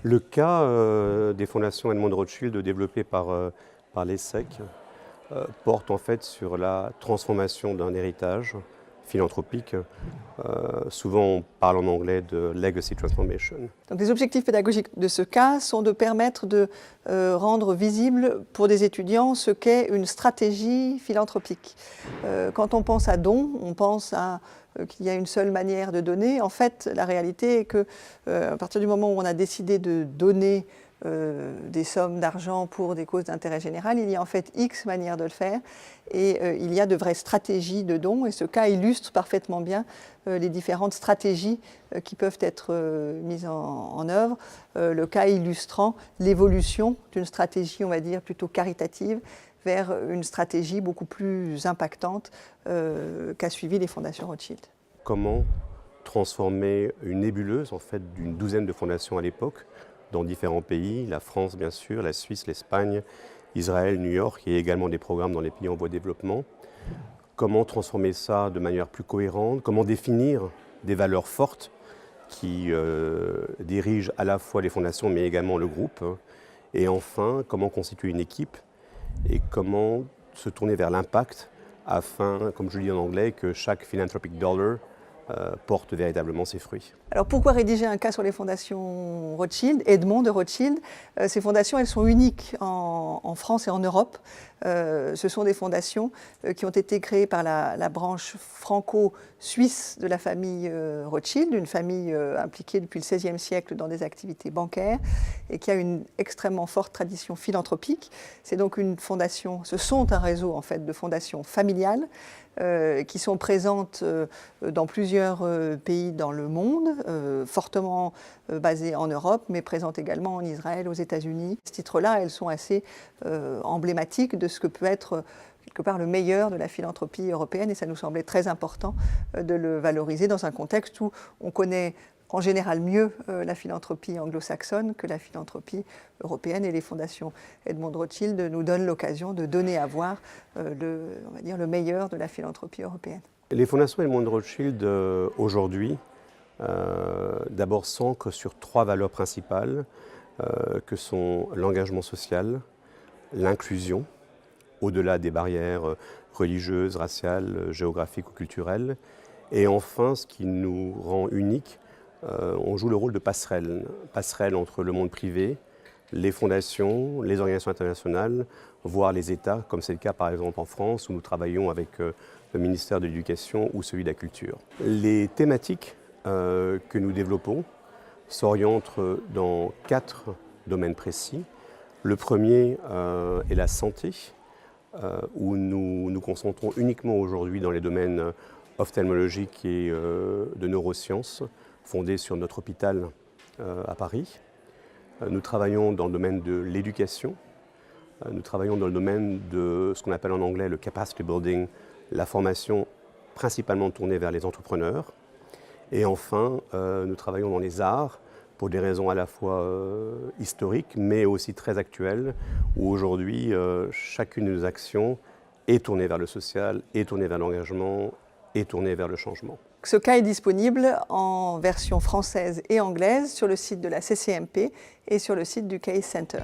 Le cas des fondations Edmond de Rothschild développées par l'ESSEC porte en fait sur la transformation d'un héritage philanthropique. Souvent on parle en anglais de legacy transformation. Donc les objectifs pédagogiques de ce cas sont de permettre de rendre visible pour des étudiants ce qu'est une stratégie philanthropique. Quand on pense à don, on pense à qu'il y a une seule manière de donner. En fait, la réalité est que à partir du moment où on a décidé de donner des sommes d'argent pour des causes d'intérêt général, il y a en fait X manières de le faire et il y a de vraies stratégies de dons et ce cas illustre parfaitement bien les différentes stratégies qui peuvent être mises en œuvre. Le cas illustrant l'évolution d'une stratégie, on va dire, plutôt caritative vers une stratégie beaucoup plus impactante qu'a suivi les fondations Rothschild. Comment transformer une nébuleuse en fait d'une douzaine de fondations à l'époque dans différents pays, la France bien sûr, la Suisse, l'Espagne, Israël, New York, et également des programmes dans les pays en voie de développement. Comment transformer ça de manière plus cohérente, comment définir des valeurs fortes qui dirigent à la fois les fondations mais également le groupe. Et enfin, comment constituer une équipe et comment se tourner vers l'impact afin, comme je le dis en anglais, que chaque philanthropic dollar porte véritablement ses fruits. Alors pourquoi rédiger un cas sur les fondations Rothschild, Edmond de Rothschild? Ces fondations, elles sont uniques en France et en Europe. Ce sont des fondations qui ont été créées par la branche franco-suisse de la famille Rothschild, une famille impliquée depuis le XVIe siècle dans des activités bancaires et qui a une extrêmement forte tradition philanthropique. C'est donc une fondation, ce sont un réseau en fait de fondations familiales qui sont présentes dans plusieurs pays dans le monde, fortement basées en Europe, mais présentes également en Israël, aux États-Unis. À ce titre-là, elles sont assez emblématiques de ce que peut être quelque part le meilleur de la philanthropie européenne et ça nous semblait très important de le valoriser dans un contexte où on connaît en général mieux la philanthropie anglo-saxonne que la philanthropie européenne et les fondations Edmond de Rothschild nous donnent l'occasion de donner à voir on va dire, le meilleur de la philanthropie européenne. Les fondations Edmond de Rothschild aujourd'hui d'abord s'ancrent sur trois valeurs principales que sont l'engagement social, l'inclusion, au-delà des barrières religieuses, raciales, géographiques ou culturelles, et enfin ce qui nous rend uniques, on joue le rôle de passerelle entre le monde privé, les fondations, les organisations internationales, voire les États, comme c'est le cas par exemple en France, où nous travaillons avec le ministère de l'Éducation ou celui de la Culture. Les thématiques que nous développons s'orientent dans 4 domaines précis. Le premier est la santé, où nous nous concentrons uniquement aujourd'hui dans les domaines ophtalmologiques et de neurosciences, fondé sur notre hôpital à Paris. Nous travaillons dans le domaine de l'éducation. Nous travaillons dans le domaine de ce qu'on appelle en anglais le capacity building, la formation principalement tournée vers les entrepreneurs. Et enfin, nous travaillons dans les arts pour des raisons à la fois historiques mais aussi très actuelles, où aujourd'hui chacune de nos actions est tournée vers le social, est tournée vers l'engagement, est tournée vers le changement. Ce cas est disponible en version française et anglaise sur le site de la CCMP et sur le site du Case Center.